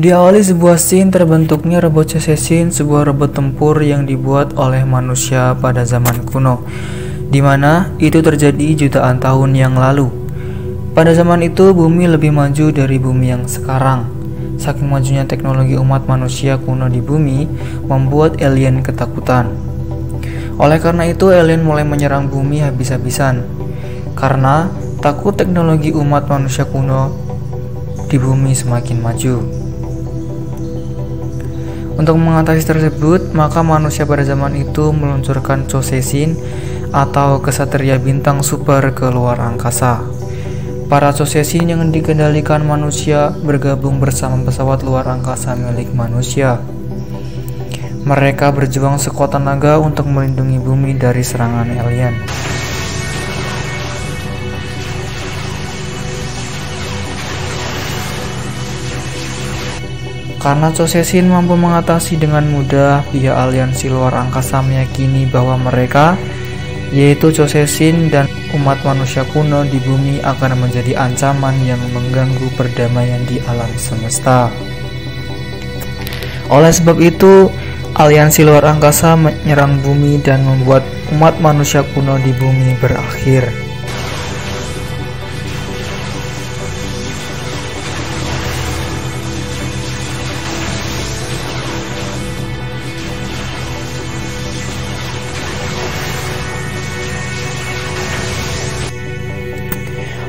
Diawali sebuah scene terbentuknya robot Chosesin, sebuah robot tempur yang dibuat oleh manusia pada zaman kuno, di mana itu terjadi jutaan tahun yang lalu. Pada zaman itu, bumi lebih maju dari bumi yang sekarang. Saking majunya teknologi umat manusia kuno di bumi, membuat alien ketakutan. Oleh karena itu, alien mulai menyerang bumi habis-habisan, karena takut teknologi umat manusia kuno di bumi semakin maju. Untuk mengatasi tersebut, maka manusia pada zaman itu meluncurkan Chosesin atau kesatria bintang super ke luar angkasa. Para Chosesin yang dikendalikan manusia bergabung bersama pesawat luar angkasa milik manusia. Mereka berjuang sekuat tenaga untuk melindungi bumi dari serangan alien. Karena Chosesin mampu mengatasi dengan mudah, pihak aliansi luar angkasa meyakini bahwa mereka, yaitu Chosesin dan umat manusia kuno di bumi, akan menjadi ancaman yang mengganggu perdamaian di alam semesta. Oleh sebab itu, aliansi luar angkasa menyerang bumi dan membuat umat manusia kuno di bumi berakhir.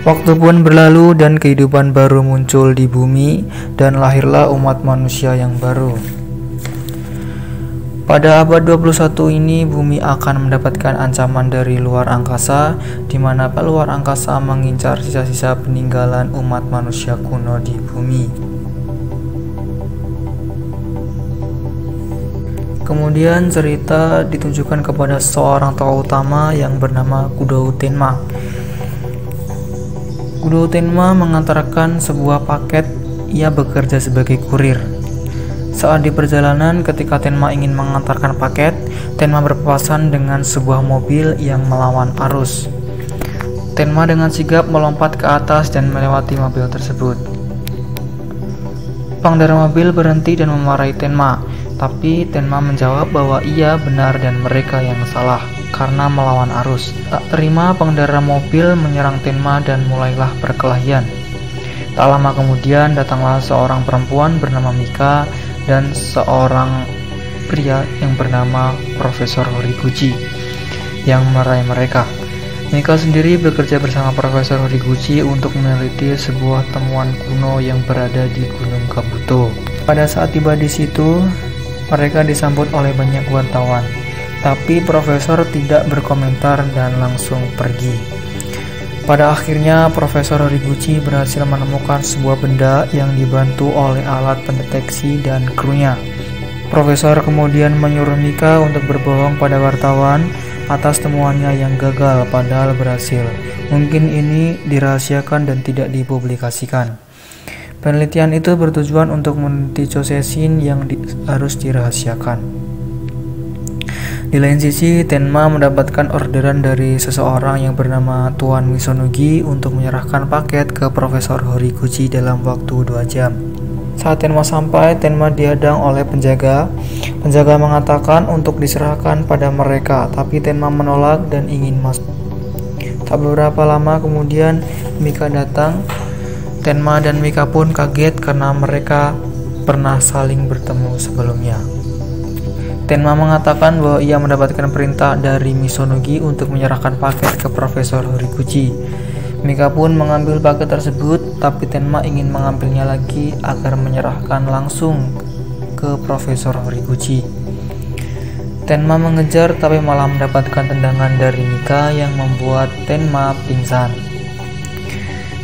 Waktu pun berlalu dan kehidupan baru muncul di bumi dan lahirlah umat manusia yang baru. Pada abad 21 ini, bumi akan mendapatkan ancaman dari luar angkasa, di mana luar angkasa mengincar sisa-sisa peninggalan umat manusia kuno di bumi. Kemudian cerita ditunjukkan kepada seorang tokoh utama yang bernama Kudou Tenma. Kudou Tenma mengantarkan sebuah paket. Ia bekerja sebagai kurir. Saat di perjalanan, ketika Tenma ingin mengantarkan paket, Tenma berpapasan dengan sebuah mobil yang melawan arus. Tenma dengan sigap melompat ke atas dan melewati mobil tersebut. Pengendara mobil berhenti dan memarahi Tenma, tapi Tenma menjawab bahwa ia benar dan mereka yang salah karena melawan arus. Tak terima, pengendara mobil menyerang Tenma dan mulailah perkelahian. Tak lama kemudian datanglah seorang perempuan bernama Mika dan seorang pria yang bernama Profesor Horiguchi yang meraih mereka. Mika sendiri bekerja bersama Profesor Horiguchi untuk meneliti sebuah temuan kuno yang berada di Gunung Kabuto. Pada saat tiba di situ, mereka disambut oleh banyak wartawan. Tapi profesor tidak berkomentar dan langsung pergi. Pada akhirnya, Profesor Horiguchi berhasil menemukan sebuah benda yang dibantu oleh alat pendeteksi dan krunya. Profesor kemudian menyuruh Mika untuk berbohong pada wartawan atas temuannya yang gagal padahal berhasil. Mungkin ini dirahasiakan dan tidak dipublikasikan. Penelitian itu bertujuan untuk meneliti Chosesin yang harus dirahasiakan. Di lain sisi, Tenma mendapatkan orderan dari seseorang yang bernama Tuan Misonugi untuk menyerahkan paket ke Profesor Horiguchi dalam waktu 2 jam. Saat Tenma sampai, Tenma dihadang oleh penjaga. Penjaga mengatakan untuk diserahkan pada mereka, tapi Tenma menolak dan ingin masuk. Tak beberapa lama kemudian, Mika datang. Tenma dan Mika pun kaget karena mereka pernah saling bertemu sebelumnya. Tenma mengatakan bahwa ia mendapatkan perintah dari Misonugi untuk menyerahkan paket ke Profesor Horiguchi. Mika pun mengambil paket tersebut, tapi Tenma ingin mengambilnya lagi agar menyerahkan langsung ke Profesor Horiguchi. Tenma mengejar tapi malah mendapatkan tendangan dari Mika yang membuat Tenma pingsan.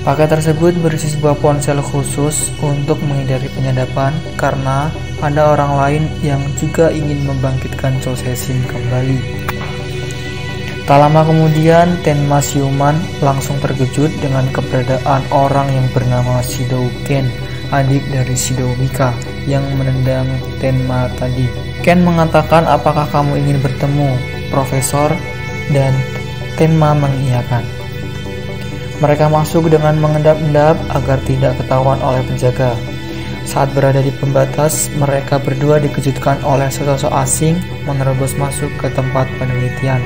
Paket tersebut berisi sebuah ponsel khusus untuk menghindari penyadapan karena ada orang lain yang juga ingin membangkitkan Chosesin kembali. Tak lama kemudian, Tenma siuman langsung terkejut dengan keberadaan orang yang bernama Shidou Ken, adik dari Shidou Mika yang menendang Tenma tadi. Ken mengatakan, "Apakah kamu ingin bertemu, Profesor?" Dan Tenma mengiyakan. Mereka masuk dengan mengendap-endap agar tidak ketahuan oleh penjaga. Saat berada di pembatas, mereka berdua dikejutkan oleh sesosok asing menerobos masuk ke tempat penelitian.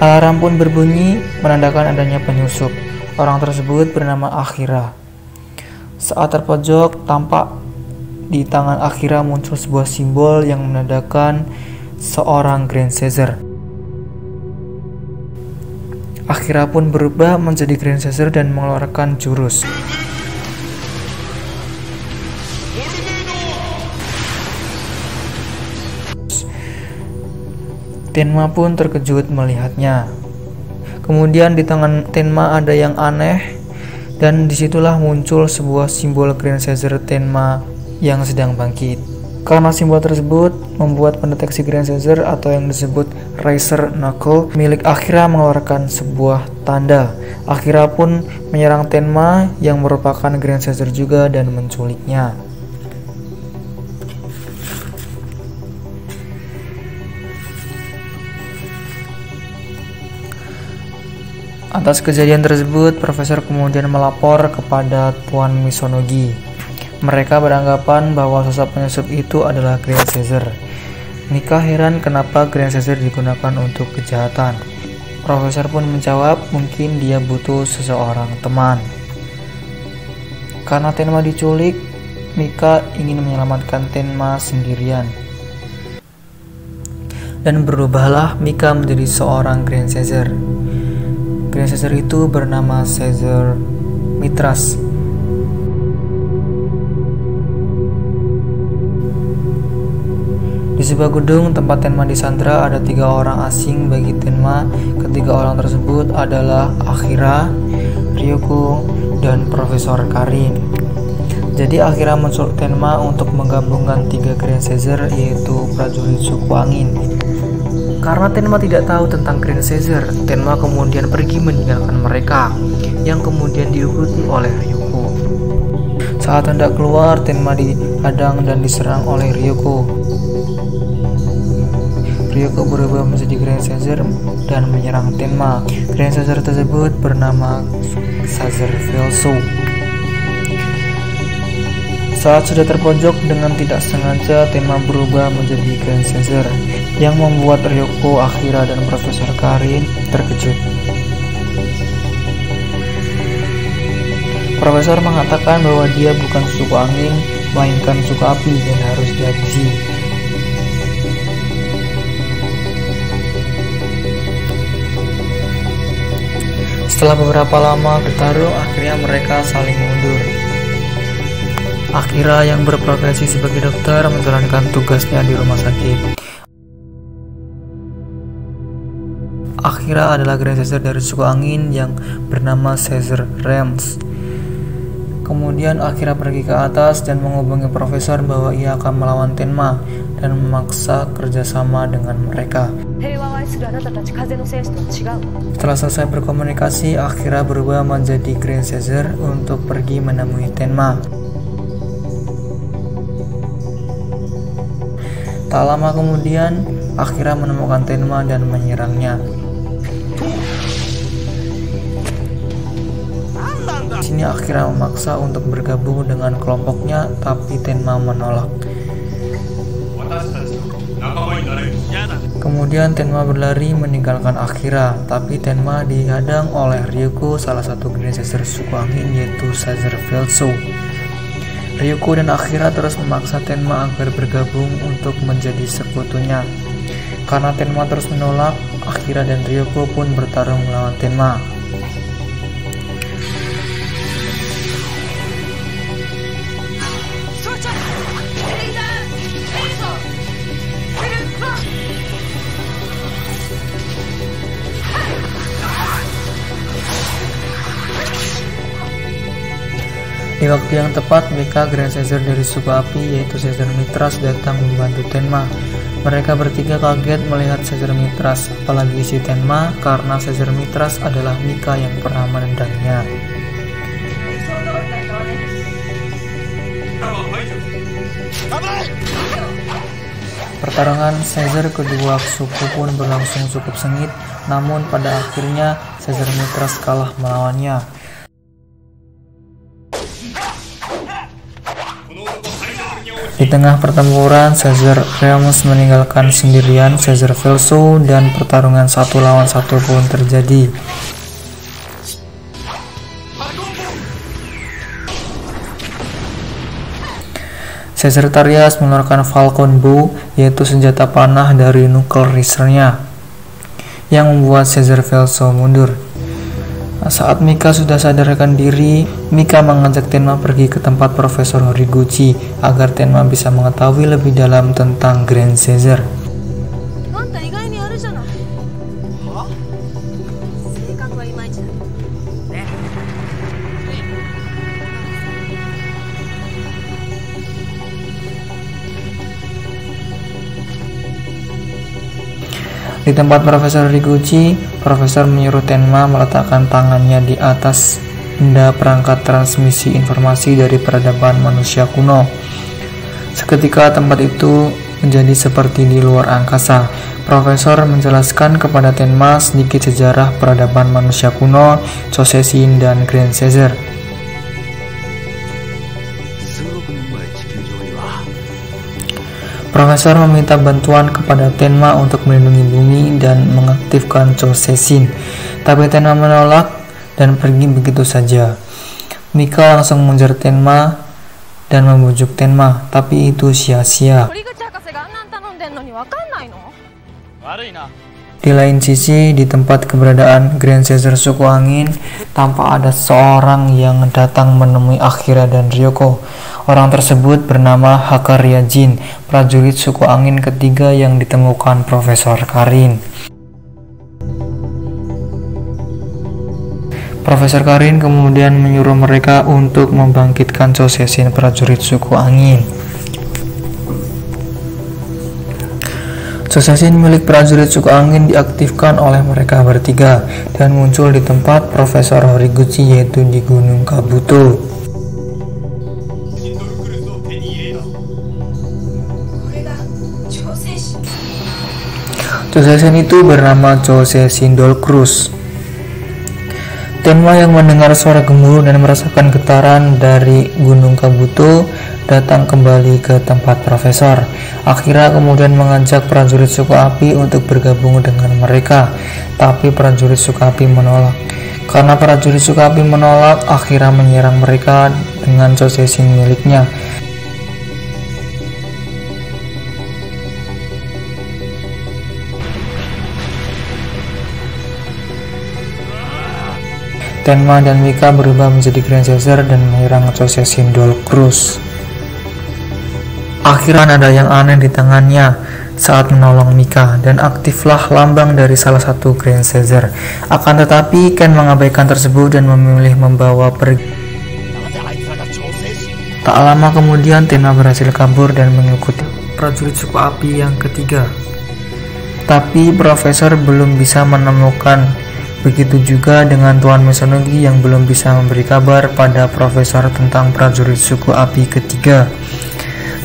Alarm pun berbunyi menandakan adanya penyusup. Orang tersebut bernama Akira. Saat terpojok, tampak di tangan Akira muncul sebuah simbol yang menandakan seorang Grand Caesar. Akira pun berubah menjadi Grand Caesar dan mengeluarkan jurus. Tenma pun terkejut melihatnya. Kemudian di tangan Tenma ada yang aneh, dan disitulah muncul sebuah simbol Grand Caesar Tenma yang sedang bangkit. Karena simbol tersebut membuat pendeteksi Grand Caesar atau yang disebut Razor Knuckle milik Akira mengeluarkan sebuah tanda. Akira pun menyerang Tenma yang merupakan Grand Caesar juga dan menculiknya. Atas kejadian tersebut, Profesor kemudian melapor kepada Tuan Misonogi. Mereka beranggapan bahwa sosok penyusup itu adalah Grand Caesar. Mika heran kenapa Grand Caesar digunakan untuk kejahatan. Profesor pun menjawab mungkin dia butuh seseorang teman. Karena Tenma diculik, Mika ingin menyelamatkan Tenma sendirian. Dan berubahlah Mika menjadi seorang Grand Caesar. Grand Caesar itu bernama Caesar Mitras. Di sebuah gedung tempat Tenma disandra ada 3 orang asing bagi Tenma. Ketiga orang tersebut adalah Akira, Ryoko, dan Profesor Karin. Jadi Akira mensuruh Tenma untuk menggabungkan 3 Grand Caesar, yaitu prajurit suku angin. Karena Tenma tidak tahu tentang Grand Caesar, Tenma kemudian pergi meninggalkan mereka, yang kemudian diikuti oleh Ryoko. Saat hendak keluar, Tenma dihadang dan diserang oleh Ryoko. Ryoko berubah menjadi Grand Caesar dan menyerang Tenma. Grand Caesar tersebut bernama Caesar Velso. Saat sudah terpojok, dengan tidak sengaja Tenma berubah menjadi Grand Caesar, yang membuat Ryoko, Akira, dan Profesor Karin terkejut. Profesor mengatakan bahwa dia bukan suku angin, melainkan suku api dan harus dihabisi. Setelah beberapa lama bertarung, akhirnya mereka saling mundur. Akira yang berprofesi sebagai dokter menjalankan tugasnya di rumah sakit. Akira adalah Grand Caesar dari suku angin yang bernama Caesar Realms. Kemudian Akira pergi ke atas dan menghubungi Profesor bahwa ia akan melawan Tenma dan memaksa kerjasama dengan mereka. Setelah selesai berkomunikasi, Akira berubah menjadi Grand Caesar untuk pergi menemui Tenma. Tak lama kemudian, Akira menemukan Tenma dan menyerangnya. Di sini Akira memaksa untuk bergabung dengan kelompoknya, tapi Tenma menolak. Kemudian Tenma berlari meninggalkan Akira, tapi Tenma dihadang oleh Ryoko, salah satu Grand Caesar suku angin, yaitu Caesar Velso. Ryoko dan Akira terus memaksa Tenma agar bergabung untuk menjadi sekutunya. Karena Tenma terus menolak, Akira dan Ryoko pun bertarung melawan Tenma. Di waktu yang tepat, Mika, Grand Caesar dari suku api, yaitu Caesar Mitras, datang membantu Tenma. Mereka bertiga kaget melihat Caesar Mitras, apalagi si Tenma, karena Caesar Mitras adalah Mika yang pernah menendangnya. Pertarungan Caesar kedua suku pun berlangsung cukup sengit, namun pada akhirnya Caesar Mitras kalah melawannya. Di tengah pertempuran, Caesar Remus meninggalkan sendirian Caesar Velso dan pertarungan 1 lawan 1 pun terjadi. Caesar Tarias mengeluarkan Falcon Bow, yaitu senjata panah dari knuckle racer-nya, yang membuat Caesar Velso mundur. Saat Mika sudah sadarkan diri, Mika mengajak Tenma pergi ke tempat Profesor Horiguchi agar Tenma bisa mengetahui lebih dalam tentang Grand Caesar. Di tempat Profesor Horiguchi, Profesor menyuruh Tenma meletakkan tangannya di atas benda perangkat transmisi informasi dari peradaban manusia kuno. Seketika tempat itu menjadi seperti di luar angkasa. Profesor menjelaskan kepada Tenma sedikit sejarah peradaban manusia kuno, Chosesin, dan Grand Caesar. Profesor meminta bantuan kepada Tenma untuk melindungi bumi dan mengaktifkan Chosesin, tapi Tenma menolak dan pergi begitu saja. Mika langsung mengejar Tenma dan membujuk Tenma, tapi itu sia-sia. Di lain sisi, di tempat keberadaan Grand Caesar suku angin, tampak ada seorang yang datang menemui Akira dan Ryoko. Orang tersebut bernama Hakaria Jin, prajurit suku angin ketiga yang ditemukan Profesor Karin. Profesor Karin kemudian menyuruh mereka untuk membangkitkan Chosesin prajurit suku angin. Chosesin milik prajurit suku angin diaktifkan oleh mereka bertiga dan muncul di tempat Profesor Horiguchi, yaitu di Gunung Kabuto. Chosesin itu bernama Chosesin Dolkrus. Tenma yang mendengar suara gemuruh dan merasakan getaran dari Gunung Kabuto datang kembali ke tempat Profesor. Akira kemudian mengajak prajurit suku api untuk bergabung dengan mereka, tapi prajurit suku api menolak. Karena prajurit suku api menolak, Akira menyerang mereka dengan Chosesin miliknya. Tenma dan Mika berubah menjadi Grand Caesar dan menyerang Chosesin Dolkrus. Akhirnya ada yang aneh di tangannya saat menolong Mika, dan aktiflah lambang dari salah satu Grand Caesar. Akan tetapi Ken mengabaikan tersebut dan memilih membawa pergi. Tak lama kemudian Tenma berhasil kabur dan mengikuti prajurit suku api yang ketiga. Tapi Profesor belum bisa menemukan. Begitu juga dengan Tuan Misonogi yang belum bisa memberi kabar pada Profesor tentang prajurit suku api ketiga.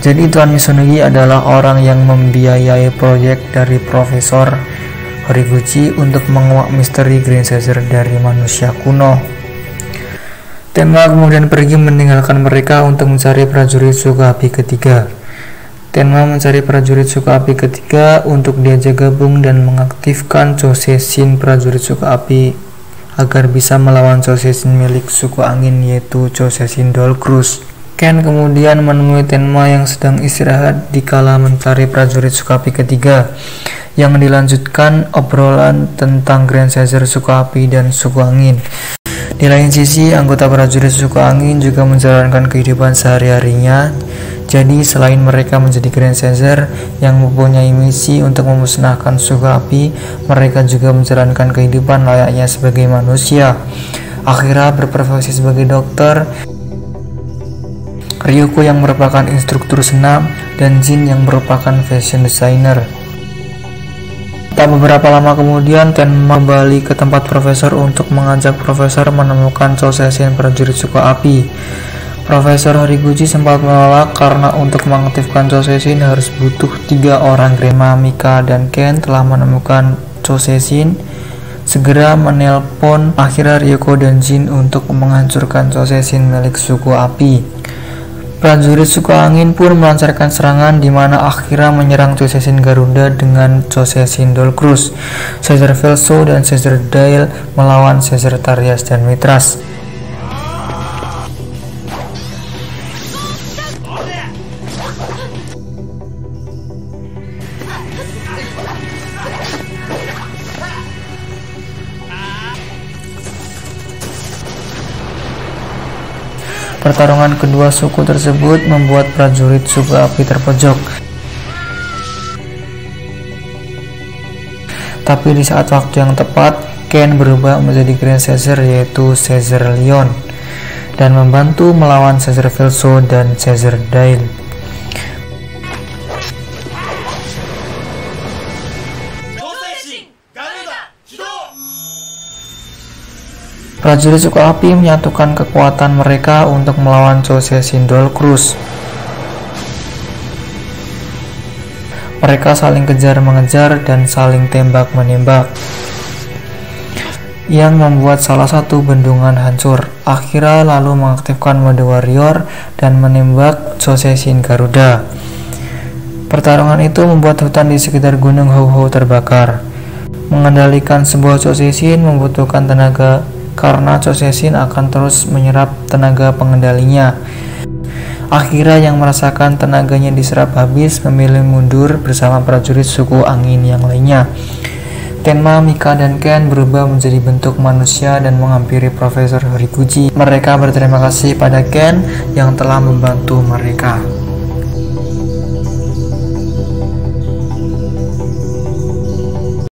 Jadi Tuan Misonogi adalah orang yang membiayai proyek dari Profesor Horiguchi untuk menguak misteri Grand Caesar dari manusia kuno. Tenma kemudian pergi meninggalkan mereka untuk mencari prajurit suku api ketiga. Tenma mencari prajurit suku api ketiga untuk diajak gabung dan mengaktifkan Chosesin prajurit suku api agar bisa melawan Chosesin milik suku angin, yaitu Chosesin Dolkrus. Ken kemudian menemui Tenma yang sedang istirahat dikala mencari prajurit suku api ketiga, yang dilanjutkan obrolan tentang Grand Caesar suku api dan suku angin. Di lain sisi, anggota prajurit suku angin juga menjalankan kehidupan sehari-harinya. Jadi selain mereka menjadi Grand Caesar yang mempunyai misi untuk memusnahkan suku api, mereka juga menjalankan kehidupan layaknya sebagai manusia. Akira berprofesi sebagai dokter, Ryoko yang merupakan instruktur senam, dan Jin yang merupakan fashion designer. Tak beberapa lama kemudian, Tenma kembali ke tempat Profesor untuk mengajak Profesor menemukan Chosesin prajurit suku api. Profesor Horiguchi sempat menolak karena untuk mengaktifkan Chosesin harus butuh 3 orang. Tenma, Mika, dan Ken telah menemukan Chosesin, segera menelpon Akira, Ryoko, dan Jin untuk menghancurkan Chosesin milik suku api. Prajurit suku angin pun melancarkan serangan di mana Akira menyerang Chouseisin Garuda dengan Chouseisin Dolkrus, Caesar Velso dan Caesar Dail melawan Caesar Tarias dan Mitras. Pertarungan kedua suku tersebut membuat prajurit suku api terpojok. Tapi di saat waktu yang tepat, Ken berubah menjadi Grand Caesar yaitu Caesar Leon dan membantu melawan Caesar Velso dan Caesar Dail. Prajurit suku api menyatukan kekuatan mereka untuk melawan Chouseisin Dolkrus. Mereka saling kejar-mengejar dan saling tembak-menembak, yang membuat salah satu bendungan hancur. Akira lalu mengaktifkan mode warrior dan menembak Chouseisin Garuda. Pertarungan itu membuat hutan di sekitar Gunung Hou-Hou terbakar. Mengendalikan sebuah Chouseisin membutuhkan tenaga, karena Chouseisin akan terus menyerap tenaga pengendalinya. Akira yang merasakan tenaganya diserap habis memilih mundur bersama prajurit suku angin yang lainnya. Tenma, Mika, dan Ken berubah menjadi bentuk manusia dan menghampiri Profesor Horiguchi. Mereka berterima kasih pada Ken yang telah membantu mereka.